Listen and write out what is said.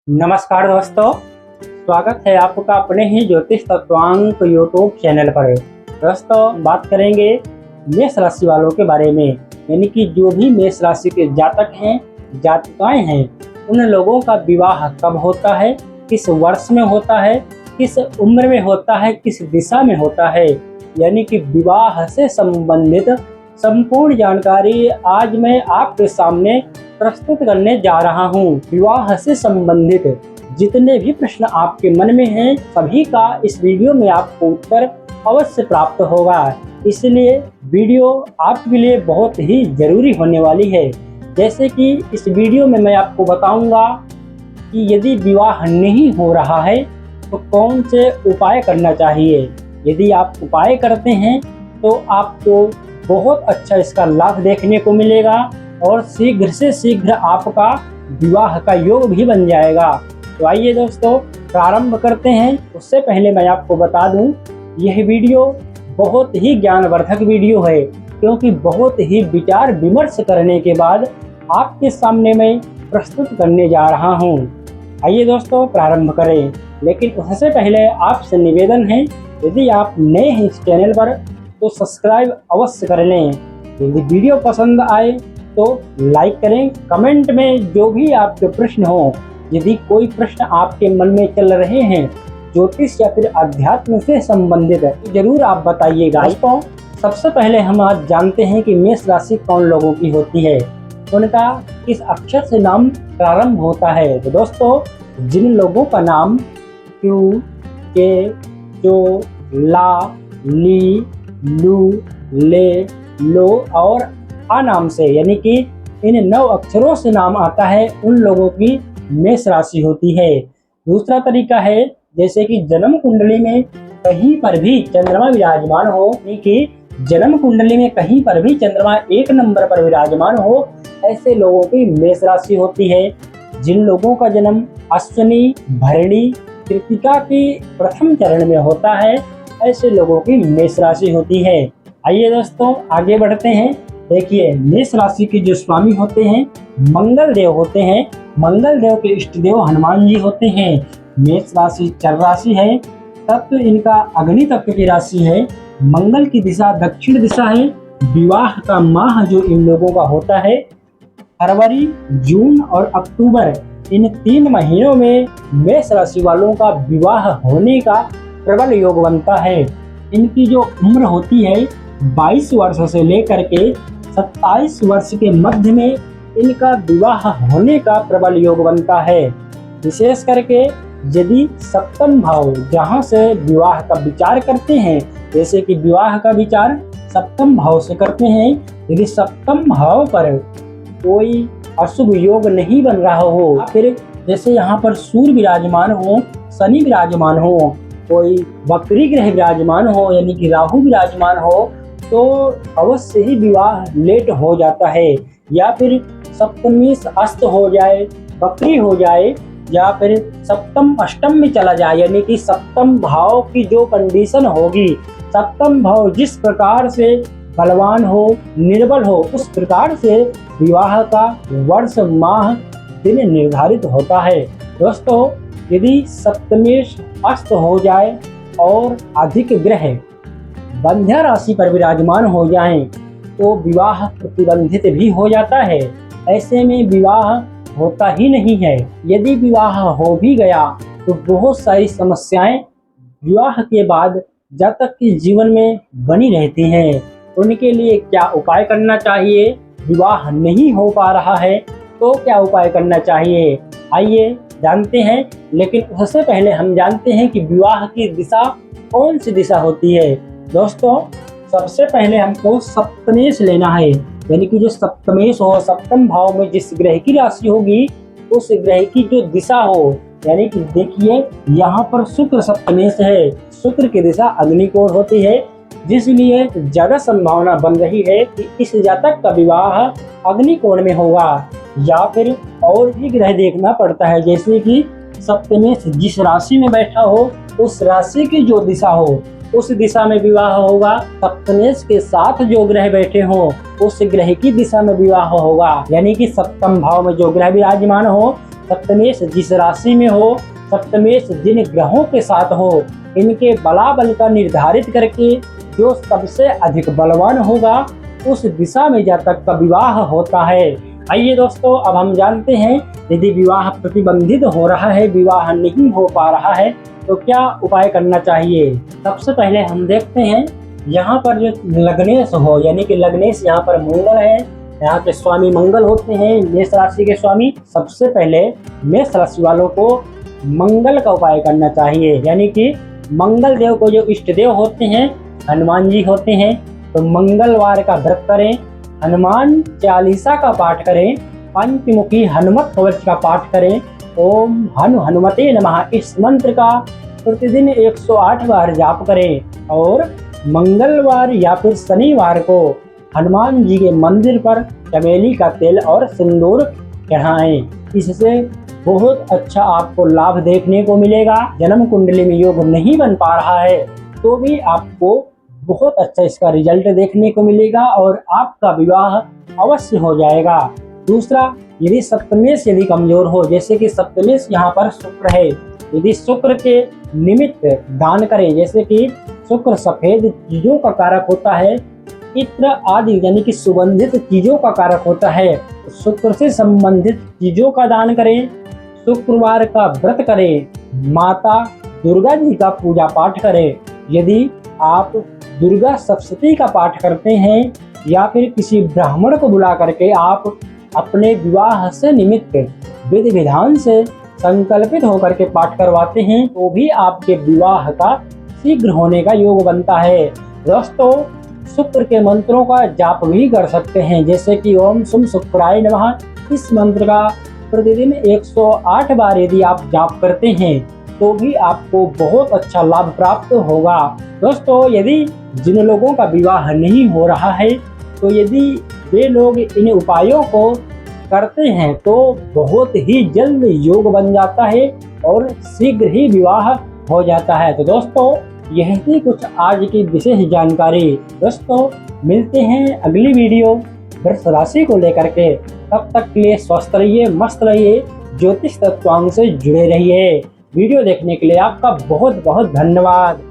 नमस्कार दोस्तों, स्वागत है आपका अपने ही ज्योतिष तत्वांक यूट्यूब चैनल पर। दोस्तों, बात करेंगे मेष राशि वालों के बारे में, यानी कि जो भी मेष राशि के जातक हैं, जातिकाएं हैं, उन लोगों का विवाह कब होता है, किस वर्ष में होता है, किस उम्र में होता है, किस दिशा में होता है, यानी कि विवाह से संबंधित संपूर्ण जानकारी आज मैं आपके सामने प्रस्तुत करने जा रहा हूँ। विवाह से संबंधित जितने भी प्रश्न आपके मन में हैं, सभी का इस वीडियो में आपको उत्तर अवश्य प्राप्त होगा। इसलिए वीडियो आपके लिए बहुत ही जरूरी होने वाली है। जैसे कि इस वीडियो में मैं आपको बताऊंगा कि यदि विवाह नहीं हो रहा है तो कौन से उपाय करना चाहिए। यदि आप उपाय करते हैं तो आपको बहुत अच्छा इसका लाभ देखने को मिलेगा और शीघ्र से शीघ्र आपका विवाह का योग भी बन जाएगा। तो आइए दोस्तों, प्रारंभ करते हैं। उससे पहले मैं आपको बता दूं, यह वीडियो बहुत ही ज्ञानवर्धक वीडियो है, क्योंकि बहुत ही विचार विमर्श करने के बाद आपके सामने मैं प्रस्तुत करने जा रहा हूं। आइए दोस्तों, प्रारंभ करें। लेकिन उससे पहले आपसे निवेदन है, यदि आप नए हैं इस चैनल पर तो सब्सक्राइब अवश्य कर लें। यदि वीडियो पसंद आए तो लाइक करें। कमेंट में जो भी आपके प्रश्न हो, यदि कोई प्रश्न आपके मन में चल रहे हैं ज्योतिष या फिर अध्यात्म से संबंधित है, तो जरूर आप बताइएगा। दोस्तों, सबसे पहले हम आज जानते हैं कि मेष राशि कौन लोगों की होती है, उनका किस अक्षर से नाम प्रारंभ होता है। तो दोस्तों, जिन लोगों का नाम क्यू, के, चो, ला, ली, लू, ले, लो और आ नाम से, यानी कि इन 9 अक्षरों से नाम आता है, उन लोगों की मेष राशि होती है। दूसरा तरीका है, जैसे कि जन्म कुंडली में कहीं पर भी चंद्रमा विराजमान हो, यानी कि जन्म कुंडली में कहीं पर भी चंद्रमा 1 नंबर पर विराजमान हो, ऐसे लोगों की मेष राशि होती है। जिन लोगों का जन्म अश्विनी, भरणी, कृतिका की प्रथम चरण में होता है, ऐसे लोगों की मेष राशि होती है। आइए दोस्तों, आगे बढ़ते हैं। देखिए, मेष राशि के जो स्वामी होते हैं मंगल देव होते हैं। मंगल देव के इष्ट देव हनुमान जी होते हैं। मेष राशि चर राशि है, तत्व इनका अग्नि तत्व की राशि है। मंगल की दिशा दक्षिण दिशा है। विवाह का माह जो इन लोगों का होता है फरवरी, जून और अक्टूबर, इन 3 महीनों में मेष राशि वालों का विवाह होने का प्रबल योग बनता है। इनकी जो उम्र होती है 22 वर्ष से लेकर के 27 वर्ष के मध्य में इनका विवाह होने का प्रबल योग बनता है। विशेष करके यदि सप्तम भाव, जहां से विवाह का विचार करते हैं, जैसे कि विवाह का विचार सप्तम भाव से करते हैं, यदि सप्तम भाव पर कोई अशुभ योग नहीं बन रहा हो, फिर जैसे यहाँ पर सूर्य विराजमान हो, शनि विराजमान हो, कोई वक्री ग्रह विराजमान हो, यानी कि राहु विराजमान हो, तो अवश्य ही विवाह लेट हो जाता है। या फिर सप्तमी अस्त हो जाए, वक्री हो जाए, या फिर सप्तम अष्टम में चला जाए, यानी कि सप्तम भाव की जो कंडीशन होगी, सप्तम भाव जिस प्रकार से बलवान हो, निर्बल हो, उस प्रकार से विवाह का वर्ष, माह, दिन निर्धारित होता है। दोस्तों, यदि सप्तमेश अस्त हो जाए और अधिक ग्रह बंध्या राशि पर विराजमान हो जाएं, तो विवाह प्रतिबंधित भी हो जाता है। ऐसे में विवाह होता ही नहीं है। यदि विवाह हो भी गया तो बहुत सारी समस्याएं विवाह के बाद जातक के जीवन में बनी रहती हैं। उनके लिए क्या उपाय करना चाहिए, विवाह नहीं हो पा रहा है तो क्या उपाय करना चाहिए, आइए जानते हैं। लेकिन उससे पहले हम जानते हैं कि विवाह की दिशा कौन सी दिशा होती है। दोस्तों, सबसे पहले हमको सप्तमेश लेना है, यानी कि जो सप्तमेश हो, सप्तम भाव में जिस ग्रह की राशि होगी उस ग्रह की जो दिशा हो, यानी कि देखिए यहाँ पर शुक्र सप्तमेश है। शुक्र की दिशा अग्निकोण होती है, जिसलिए ज्यादा संभावना बन रही है कि इस जातक का विवाह अग्निकोण में होगा। या फिर और भी ग्रह देखना पड़ता है, जैसे कि सप्तमेश जिस राशि में बैठा हो उस राशि की जो दिशा हो उस दिशा में विवाह होगा। सप्तमेश के साथ जो ग्रह बैठे हो उस ग्रह की दिशा में विवाह होगा, यानी कि सप्तम भाव में जो ग्रह विराजमान हो सप्तमेश जिस राशि में हो, सप्तमेश जिन ग्रहों के साथ हो, इनके बलाबल का निर्धारित करके जो सबसे अधिक बलवान होगा उस दिशा में जातक का विवाह होता है। आइए दोस्तों, अब हम जानते हैं यदि विवाह प्रतिबंधित हो रहा है, विवाह नहीं हो पा रहा है तो क्या उपाय करना चाहिए। सबसे पहले हम देखते हैं यहाँ पर जो लग्नेश हो, यानी कि लग्नेश यहाँ पर मंगल है, यहाँ के स्वामी मंगल होते हैं, मेष राशि के स्वामी। सबसे पहले मेष राशि वालों को मंगल का उपाय करना चाहिए, यानी कि मंगल देव को जो इष्ट देव होते हैं हनुमान जी होते हैं, तो मंगलवार का व्रत करें, हनुमान चालीसा का पाठ करें, पंचमुखी हनुमत कवच का पाठ करें, ओम हनुमते नमः इस मंत्र का प्रतिदिन 108 बार जाप करें और मंगलवार या फिर शनिवार को हनुमान जी के मंदिर पर चमेली का तेल और सिंदूर चढ़ाएं। इससे बहुत अच्छा आपको लाभ देखने को मिलेगा। जन्म कुंडली में योग नहीं बन पा रहा है तो भी आपको बहुत अच्छा इसका रिजल्ट देखने को मिलेगा और आपका विवाह अवश्य हो जाएगा। दूसरा, यदि सप्तमेश यदि कमजोर हो, जैसे कि सप्तमेश यहाँ पर शुक्र है, यदि शुक्र के निमित्त दान करें, जैसे कि शुक्र सफेद चीजों का कारक होता है, इत्र आदि यानी कि सुगंधित चीजों का कारक होता है, शुक्र से संबंधित चीजों का दान करें, शुक्रवार का व्रत करें, माता दुर्गा जी का पूजा पाठ करें। यदि आप दुर्गा सप्तशती का पाठ करते हैं या फिर किसी ब्राह्मण को बुला करके आप अपने विवाह से निमित्त विधि विधान से संकल्पित होकर के पाठ करवाते हैं तो भी आपके विवाह का शीघ्र होने का योग बनता है। दोस्तों, शुक्र के मंत्रों का जाप भी कर सकते हैं, जैसे कि ओम शुम शुक्राय नमः इस मंत्र का प्रतिदिन 108 बार यदि आप जाप करते हैं तो भी आपको बहुत अच्छा लाभ प्राप्त होगा। दोस्तों, यदि जिन लोगों का विवाह नहीं हो रहा है तो यदि वे लोग इन उपायों को करते हैं तो बहुत ही जल्द योग बन जाता है और शीघ्र ही विवाह हो जाता है। तो दोस्तों, यह थी कुछ आज की विशेष जानकारी। दोस्तों, मिलते हैं अगली वीडियो वृष राशि को लेकर के। तब तक के लिए स्वस्थ रहिए, मस्त रहिए, ज्योतिष तत्वांग से जुड़े रहिए। वीडियो देखने के लिए आपका बहुत बहुत धन्यवाद।